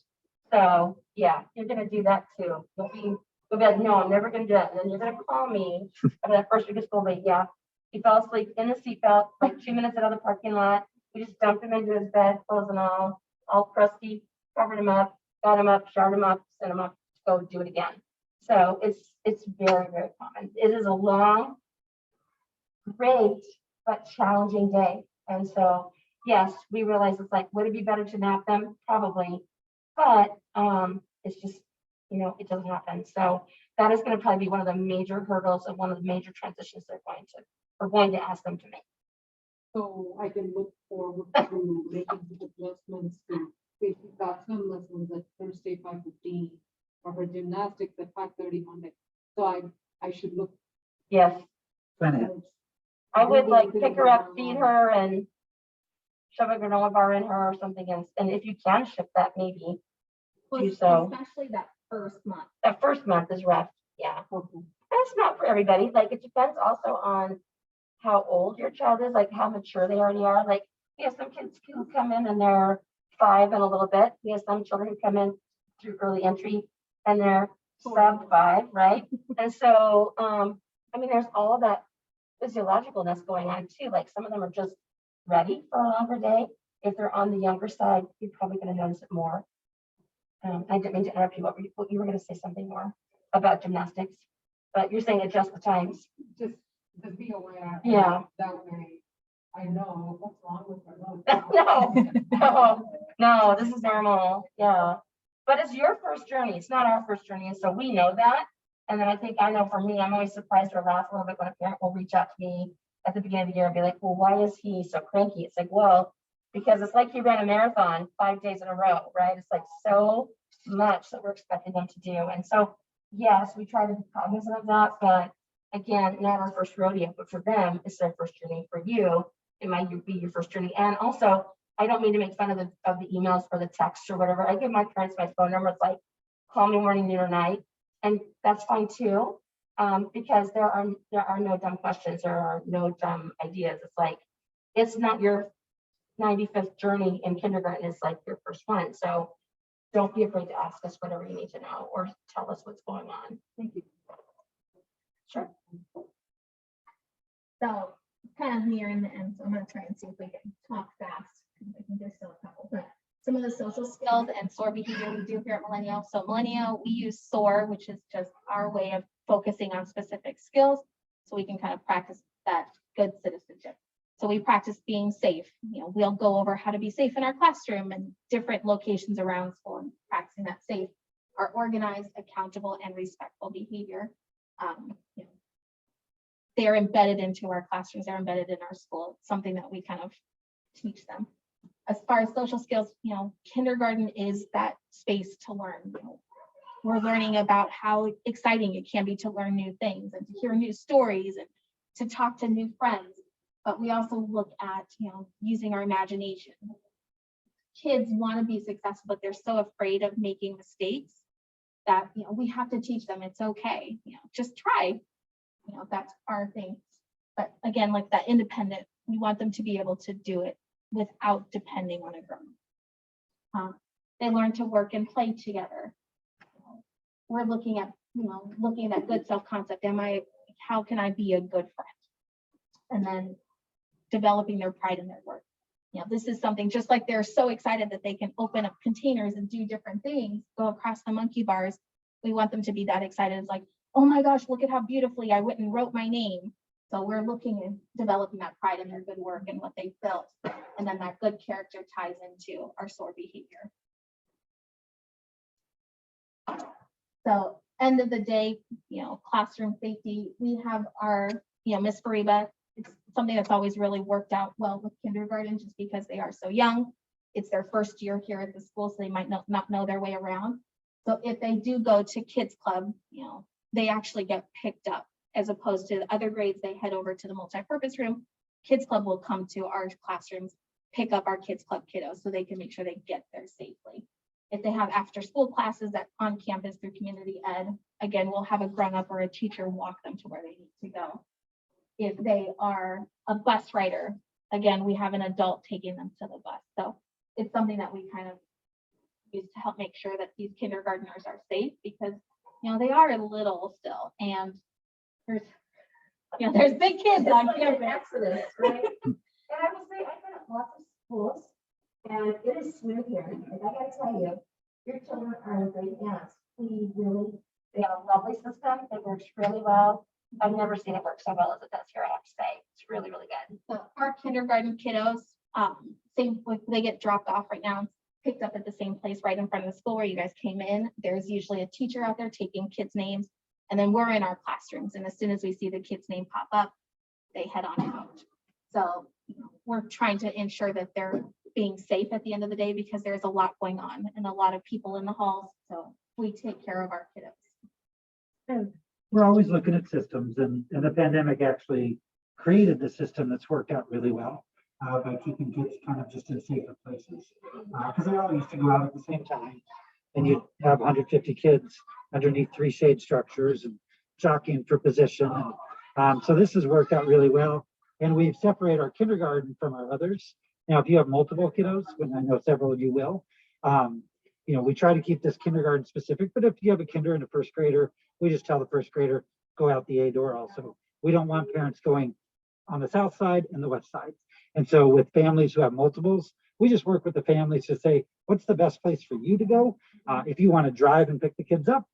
So yeah, you're gonna do that too. You'll be like, no, I'm never gonna do that. And then you're gonna call me after that first week of school, but yeah, he fell asleep in the seatbelt, like 2 minutes out of the parking lot. We just dumped him into his bed, clothes and all crusty, covered him up, got him up, showered him up, sent him up to go do it again. So it's very, very common. It is a long, great, but challenging day. And so, yes, we realize it's like, would it be better to nap them? Probably. But it's just, it doesn't happen. So that is going to probably be one of the major hurdles and one of the major transitions we're going to ask them to make. So I can look forward to making the adjustments to, if you've got swim lessons at Thursday 5:15 or her gymnastics at 5:30 Monday. So I should look. Yes, Plan I would like pick her up, feed her, and shove a granola bar in her or something. And if you can ship that, maybe do so. Especially that first month. That first month is rough. Yeah. That's not for everybody. Like, it depends also on how old your child is, like how mature they already are. Like, we have some kids who come in and they're 5 and a little bit. We have some children who come in through early entry and they're sub 5, right? And so, there's all that physiologicalness going on too. Like, some of them are just ready for a longer day. If they're on the younger side, you're probably going to notice it more. I didn't mean to interrupt you. What you were going to say something more about gymnastics, but you're saying adjust the times. Just be aware. Yeah. That way I know what's wrong with her. No, this is normal. Yeah. But it's your first journey. It's not our first journey. And so we know that. And then I know for me, I'm always surprised or laugh a little bit when a parent will reach out to me at the beginning of the year and be like, well, why is he so cranky? It's like, well, because it's like he ran a marathon 5 days in a row, right? It's like so much that we're expecting them to do. And so, yes, we try to be cognizant of that, but again, not our first rodeo, but for them, it's their first journey. For you, it might be your first journey. And also, I don't mean to make fun of the emails or the texts or whatever. I give my parents my phone number. It's like, call me morning, noon, or night. And that's fine too, because there are no dumb questions. There are no dumb ideas. It's like, it's not your 95th journey in kindergarten. It's like your first one. So don't be afraid to ask us whatever you need to know or tell us what's going on. Thank you. Sure. So kind of nearing the end, so I'm gonna try and see if we can talk fast. I think there's still a couple, but some of the social skills and SOAR behavior we do here at Milenio. So Milenio, we use SOAR, which is just our way of focusing on specific skills, so we can kind of practice that good citizenship. So we practice being safe. You know, we'll go over how to be safe in our classroom and different locations around school and practicing that safe, our organized, accountable, and respectful behavior. You know, they are embedded into our classrooms, they're embedded in our school. It's something that we kind of teach them. As far as social skills, you know, kindergarten is that space to learn. You know, we're learning about how exciting it can be to learn new things and to hear new stories and to talk to new friends. But we also look at, you know, using our imagination. Kids want to be successful, but they're so afraid of making mistakes that, you know, we have to teach them it's okay. You know, just try. You know, that's our thing. But again, like that independent, we want them to be able to do it without depending on a grown. They learn to work and play together. We're looking at, you know, looking at good self-concept. How can I be a good friend? And then developing their pride in their work. You know, this is something just like they're so excited that they can open up containers and do different things, go across the monkey bars. We want them to be that excited. It's like, oh my gosh, look at how beautifully I went and wrote my name. So we're looking at developing that pride in their good work and what they've built. And then that good character ties into our SOAR behavior. So end of the day, you know, classroom safety, we have our, you know, Miss Fariba. It's something that's always really worked out well with kindergarten just because they are so young. It's their first year here at the school, so they might not know their way around. So if they do go to kids club, you know, they actually get picked up as opposed to the other grades, they head over to the multi-purpose room. Kids club will come to our classrooms, pick up our kids club kiddos so they can make sure they get there safely. If they have after school classes that on campus through community ed, again, we'll have a grown up or a teacher walk them to where they need to go. If they are a bus rider, again, we have an adult taking them to the bus. So it's something that we kind of use to help make sure that these kindergartners are safe because, you know, they are little still. And there's, you know, there's big kids on campus. Exodus, right? And I will say, I've been at lots of schools and it is smooth here. And I gotta tell you, your children are in great hands. They have a lovely system. It works really well. I've never seen it work so well as it does here, I have to say. It's really, really good. So our kindergarten kiddos, same with, they get dropped off right now, picked up at the same place right in front of the school where you guys came in. There's usually a teacher out there taking kids' names, and then we're in our classrooms. And as soon as we see the kid's name pop up, they head on out. So you know, we're trying to ensure that they're being safe at the end of the day because there's a lot going on and a lot of people in the halls. So we take care of our kiddos. We're always looking at systems, and the pandemic actually created the system that's worked out really well by keeping kids kind of just in safer places. Because they all used to go out at the same time, and you'd have 150 kids underneath 3 shade structures and jockeying for position. And so this has worked out really well. And we've separated our kindergarten from our others. Now, if you have multiple kiddos, when I know several of you will, you know, we try to keep this kindergarten specific, but if you have a kinder and a first grader, we just tell the first grader, go out the A door also. We don't want parents going on the south side and the west side. And so with families who have multiples, we just work with the families to say, what's the best place for you to go? If you want to drive and pick the kids up,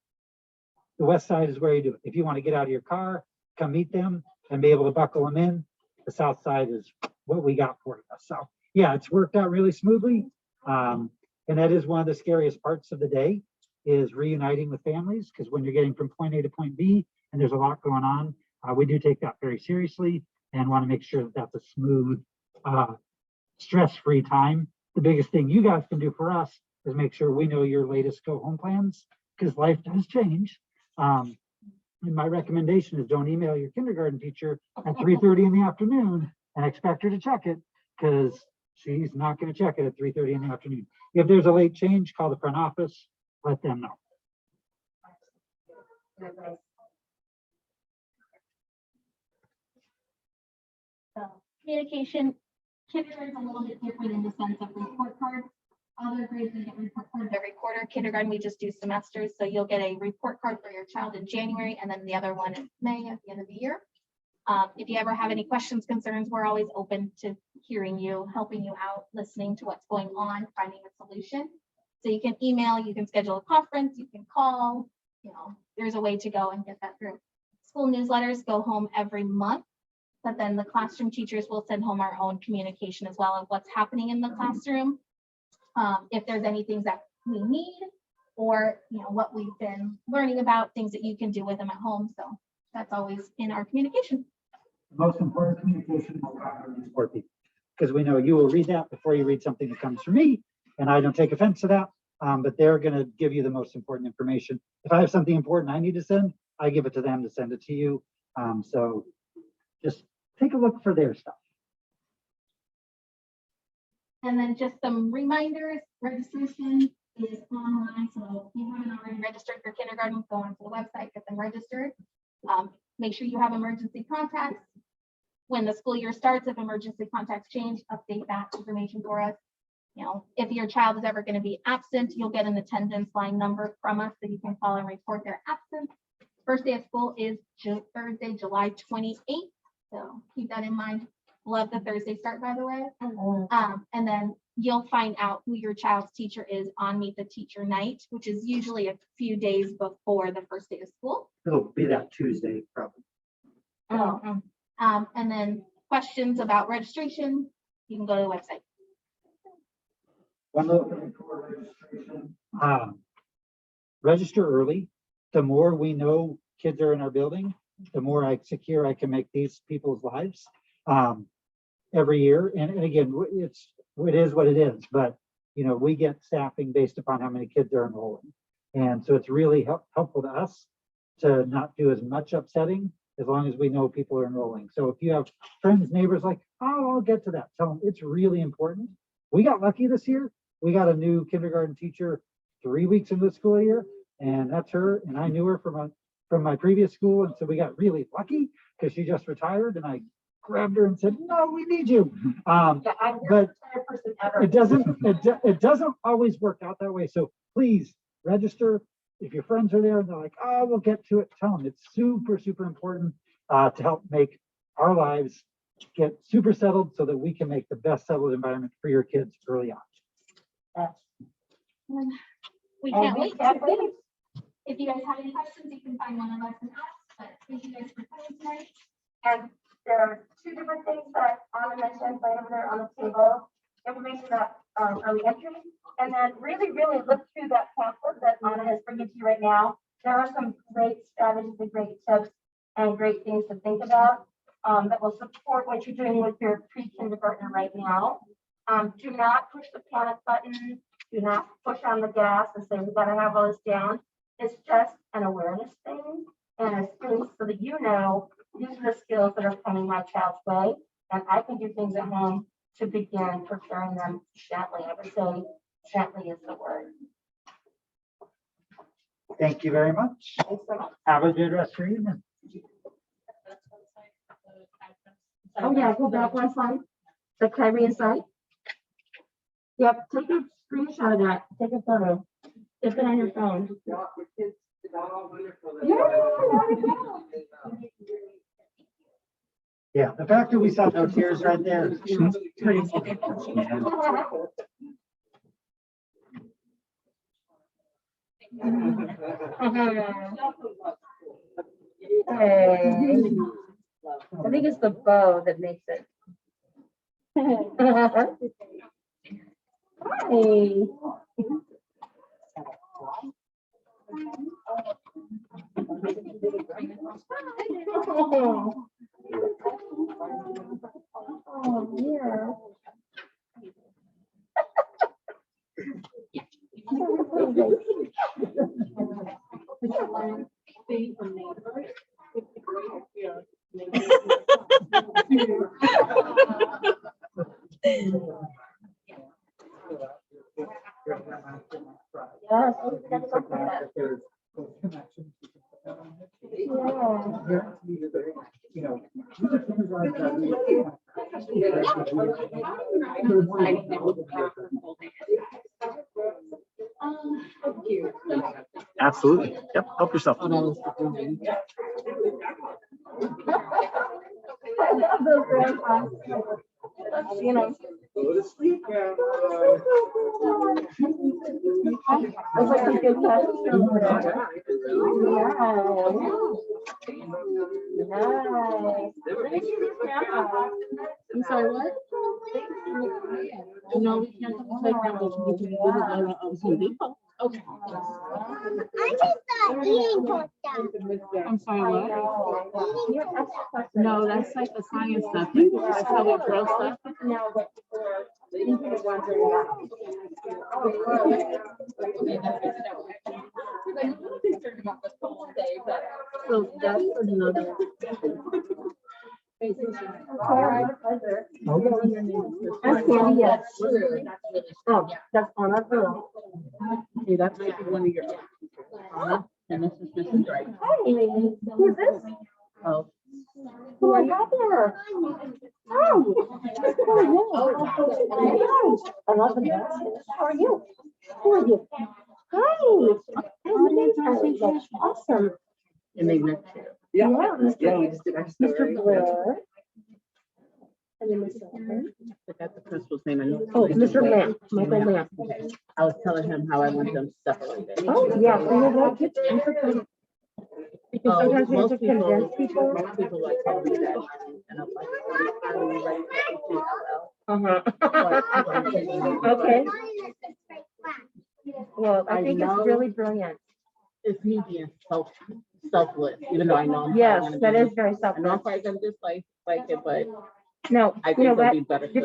the west side is where you do it. If you want to get out of your car, come meet them and be able to buckle them in, the south side is what we got for you. So yeah, it's worked out really smoothly. And that is one of the scariest parts of the day is reuniting with families, because when you're getting from point A to point B and there's a lot going on, we do take that very seriously and want to make sure that that's a smooth, stress-free time. The biggest thing you guys can do for us is make sure we know your latest go home plans, because life does change. And my recommendation is don't email your kindergarten teacher at 3:30 in the afternoon and expect her to check it, because she's not going to check it at 3:30 in the afternoon. If there's a late change, call the front office, let them know. So communication, kindergarten is a little bit different in the sense of report cards. Other grades, they get report cards every quarter. kindergarten, we just do semesters. So you'll get a report card for your child in January and then the other one in May at the end of the year. If you ever have any questions, concerns, we're always open to hearing you, helping you out, listening to what's going on, finding a solution. So you can email, you can schedule a conference, you can call, there's a way to go and get that through. School newsletters go home every month, but then the classroom teachers will send home our own communication as well of what's happening in the classroom. If there's any things that we need or, what we've been learning about, things that you can do with them at home. So that's always in our communication. The most important communication is for people, because we know you will read that before you read something that comes from me, and I don't take offense to that, but they're going to give you the most important information. If I have something important I need to send, I give it to them to send it to you. So just take a look for their stuff. And then just some reminders, registration is online. So if you haven't already registered for kindergarten, go onto the website, get them registered. Make sure you have emergency contacts. When the school year starts, if emergency contacts change, update that information for us. If your child is ever going to be absent, you'll get an attendance line number from us that you can call and report their absence. First day of school is Thursday, July 28th. So keep that in mind. Love the Thursday start, by the way. And then you'll find out who your child's teacher is on Meet the Teacher night, which is usually a few days before the first day of school. It'll be that Tuesday, probably. And then questions about registration, you can go to the website. One little thing for registration. Register early. The more we know kids are in our building, the more secure I can make these people's lives every year. And again, it is what it is, but we get staffing based upon how many kids are enrolling. And so it's really helpful to us to not do as much upsetting as long as we know people are enrolling. So if you have friends, neighbors like, oh, I'll get to that, tell them it's really important. We got lucky this year. We got a new kindergarten teacher 3 weeks into the school year, and that's her. And I knew her from my previous school. And so we got really lucky because she just retired, and I grabbed her and said, no, we need you. But it doesn't always work out that way. So please register. If your friends are there and they're like, oh, we'll get to it, tell them it's super, super important to help make our lives get super settled so that we can make the best settled environment for your kids early on. We can't wait. If you guys have any questions, you can find one of us and ask, but thank you guys for coming tonight. And there are two different things that Anna mentioned right over there on the table. Information about early entry, and then really look through that pamphlet that Anna is bringing to you right now. There are some great strategies and great tips and great things to think about that will support what you're doing with your pre-kindergartner right now. Do not push the panic button. Do not push on the gas and say we gotta have all this down. It's just an awareness thing and a thing so that these are the skills that are coming my child's way, and I can do things at home to begin preparing them gently. I would say gently is the word. Thank you very much. Thanks so much. Have a good rest of your evening. Oh yeah, go back one slide. The Kyrie site. Yep, take a screenshot of that. Take a photo. It's on your phone. Yeah, the fact that we saw no tears right there is pretty Hey. I think it's the bow that makes it. Hey. Oh, yeah. Yes. Thank you. Absolutely. Yep. Help yourself. I love those grandpas. You know. Go to sleep now. It's like a good catch. Nice. Let me see this grandpa. I'm sorry, what? No, we can't take that. We can do it at Home Depot. Okay. I'm sorry, what? No, that's like the science stuff. That's how we grow stuff. So that's another. That's Sandy, yes. Oh, that's on our girl. Okay, that might be one of your. And this is Mrs. Drake. Hey, who's this? Oh. Who I got there? Hi. Who are you? I love the glasses. How are you? Who are you? Hi. Hey, you guys are awesome. And they met too. Yeah, Yeah, we just did our Mr. story. Blair. And then Mr. Forgot the principal's name. And Oh, Mr. Lamp, Michael Lamp. I was telling him how I want them separated. Oh, yeah, so you know, it's interesting. Because Oh, sometimes we have most to convince people. Most people like telling me that. And I'm like, are we ready for Okay. Well, I think it's know- really brilliant. It's me being selfless, even though I know. I'm Yes, probably that gonna is very be- I know I'm selfless. probably gonna dislike it, but No, I you know think it'll what? be better.